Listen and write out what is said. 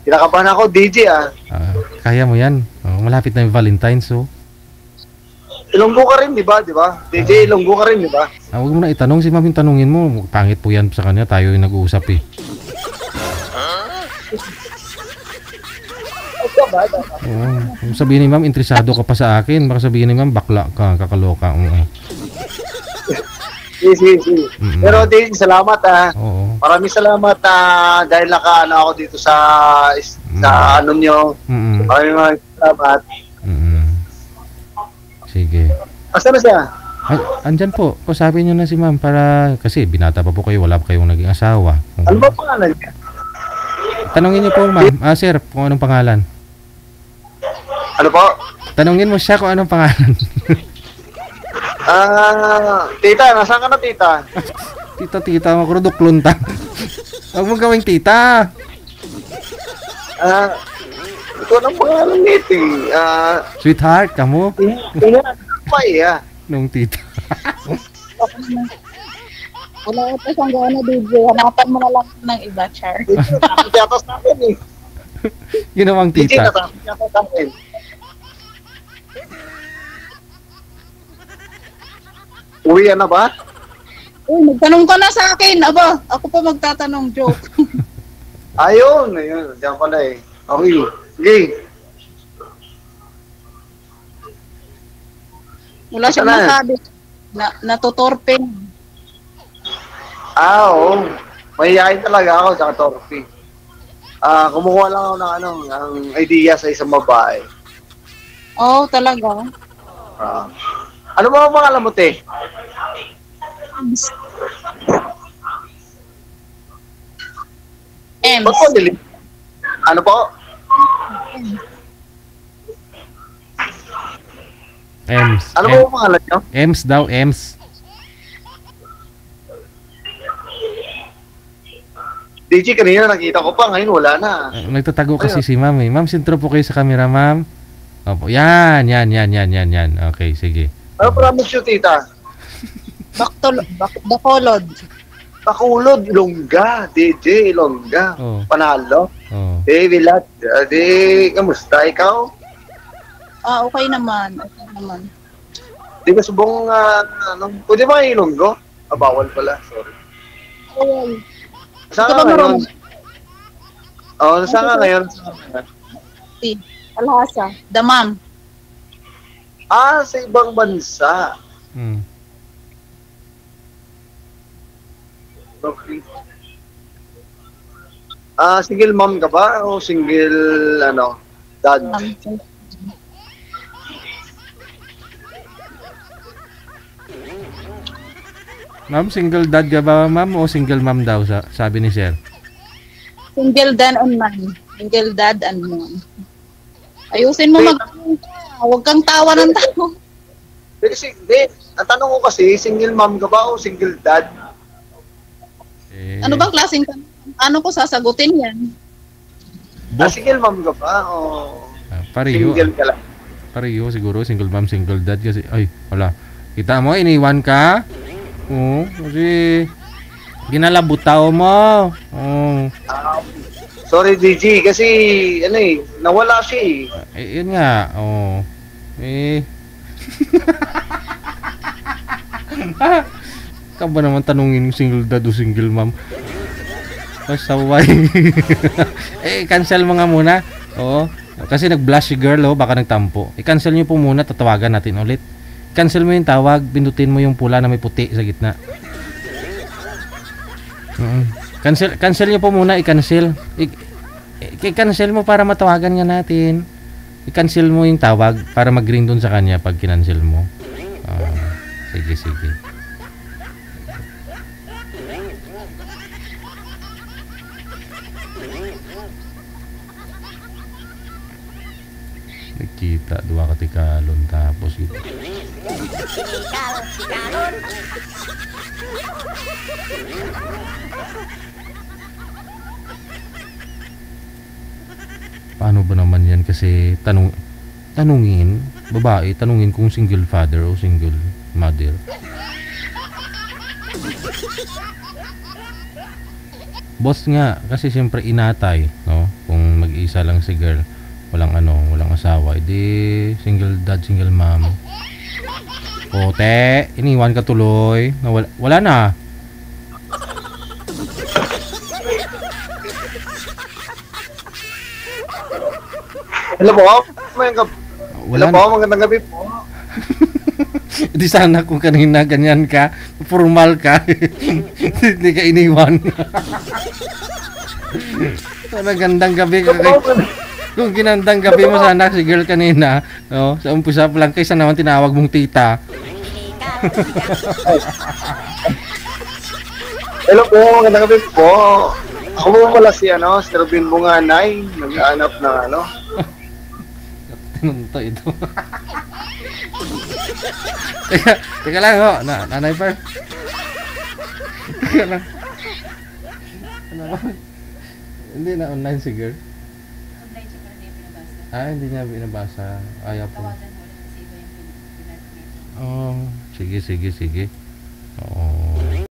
Kinakabahan ako, DJ Kaya mo yan. Malapit na yung Valentine's, so. Ilonggo ka rin, di ba? DJ, Ilonggo ka rin, di ba? Huwag mo na itanong si ma'am yung tanungin mo. Pangit po yan sa kanya. Tayo yung nag-uusap eh. Kung sabihin ni ma'am, interesado ka pa sa akin. Baka sabihin ni ma'am, bakla ka, kakaloka. Sige. Pero DJ, salamat Oo. Maraming salamat dahil nakaano ako dito sa ano nyo. Maraming salamat. Sige. Asa na siya? Andyan po. Sabi niyo na si ma'am para kasi binata pa po kayo, wala pa kayong naging asawa. Ano ba pangalan niya? Tanungin niyo po ma'am. Sir, kung anong pangalan. Ano po? Tanungin mo siya kung anong pangalan. Tita, nasaan ka na tita? Tita, makrudok luntang. Huwag mo gawing tita. Ito ang pangalan nito Sweetheart, kamo? Nung tita. Wala ko pa siyang gano'n, DJ. Hanapan mo na lang ng iba, Char. Nasasayatas natin Ginawang DJ, tita. nasasayatas natin. Uwi na ba? Uy, magtanong ka na sa akin. Aba, ako pa magtatanong, joke. Ayun. Diyan pala Okay. Sige. Wala siyang masabi. Natutorpe. Oo. Mahihayin talaga ako sa torpe. Kumukuha lang ako ng idea sa isang babae. Oo, talaga. Ano ba ang pangalan mo, te? Ems. Ba't po nilit? Ano po? Ems. Ano ba ang pangalan nyo? Ems daw, Ems. DJ, kanina nakita ko pa, ngayon wala na. Nagtatago kasi si ma'am eh. Ma'am, sintro po kayo sa camera, ma'am. Opo, yan. Okay, sige. Ano promise nyo, tita? Bacolod. Bacolod, Ilongga. DJ, Ilongga. Oh. Panalo. Oh. Vilat. Kamusta? Ikaw? Okay naman. Di ba subong, pwede ba kayo Ilonggo? Bawal pala, sorry. Saan ka ngayon? Saan ka ngayon? Alhasa. Damam. Sa ibang bansa. Okay. Single mom ka ba? O single, dad? Ma'am, single dad ka ba, ma'am? O single mom daw, sabi ni sir? Single dad and mom. Single dad and mom. Ayusin mo huwag kang tawa ng tao. Ang tanong ko kasi, single mom ka ba o single dad? Ano bang klaseng tanong? Ano ko sasagutin yan? Single mom ka ba o pareho, single ka lang? Pareho siguro, single mom, single dad kasi, ay, wala. Kita mo, iniwan ka? Oo, kasi ginalabutaw mo. Oo. Sorry, DJ, kasi, nawala siya Yun nga, oo. Ka ba naman tanungin single dad o single mom? Pasaway. Cancel mo nga muna. Oo. Kasi nag-blush si girl, baka nagtampo. I-cancel nyo po muna, tatawagan natin ulit. Cancel mo yung tawag, pindutin mo yung pula na may puti sa gitna. Cancel nyo po muna, i-cancel. I-cancel mo para matawagan nga natin. I-cancel mo yung tawag para mag-ring dun sa kanya pag kinancel mo. Sige. Nagkita, dua ka tikalon tapos ito. Paano ba naman yan? Kasi tanungin, babae, tanungin kung single father o single mother. Boss nga, kasi siyempre inatay, no? Kung mag-isa lang si girl. Walang asawa. Di single dad, single mom. Pote, iniwan ka tuloy. Wala na. Hello po. Hello Wala po, magandang gabi po. Di sana kung kanina ganyan ka, formal ka, hindi ka iniwan. Magandang gabi ka. Kung ginandang gabi mo sana si girl kanina, no, sa umpisa pa lang, kaysa naman tinawag mong tita. Hello po, magandang gabi po. Ako po pala si si Robin Bunganay, nag-aanap ng Tinunto ito. teka lang ho, nanay pa. Teka lang. Ano ba? Hindi na online si girl. Online siya pero hindi pinabasa. Hindi niya binabasa. Ayaw po. Tawagan mo ulit kasi iba yung pinag-net. Oh, sige. Oo.